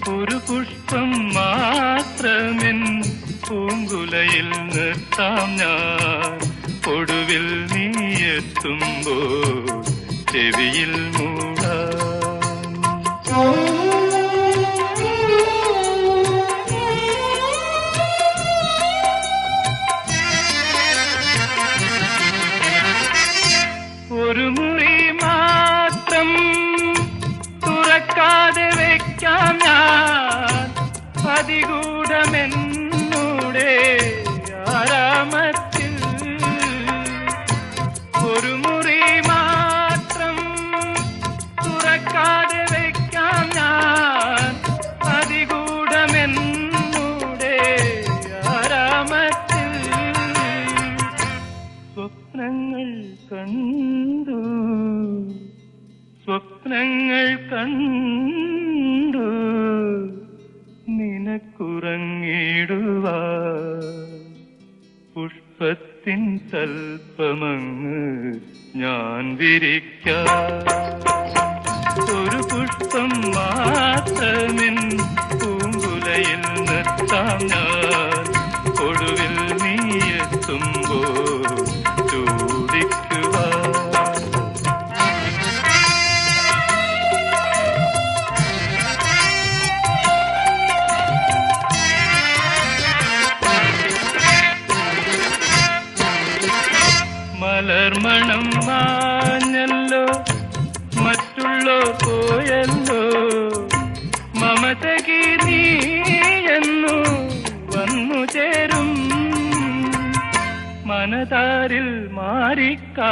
ഒരു പുഷ്പം മാത്രമെൻ പൂങ്കുലയിൽ നിർത്താം ഞാൻ. ഒടുവിൽ നീ എത്തുമ്പോൾ ചെവിയിൽ മൂടാം. ഒരു മുറി മാത്രം തുറക്കാതെ വയ്ക്കാം ഞാൻ. അതികൂടമെന്നൂടെ ആരാമത്തിൽ. ഒരു മുറി മാത്രം തുറക്കാതെ വയ്ക്കാം ഞാൻ. അതികൂടമെന്നൂടെ ആരാമത്തിൽ. സ്വപ്നങ്ങൾ കണ്ടു, സ്വപ്നങ്ങൾ കണ്ടു നിനക്കുറങ്ങിടുവാൻ. പുഷ്പത്തിൻ തൽപ്പമങ്ങ് ഞാൻ വിരിക്കാം. ഒരു പുഷ്പം മാത്രമെൻ പൂങ്കുലയിൽ നിർത്താം ഞാൻ. ഒടുവിൽ നീ എത്തുമ്പോൾ ചൂടിക്കുവാൻ. മലർമണം മാഞ്ഞല്ലോ, മറ്റുള്ളോ പോയല്ലോ. മമതകി നീ എന്നു വന്നു ചേരും മനതാരിൽ മാറിക്കാ.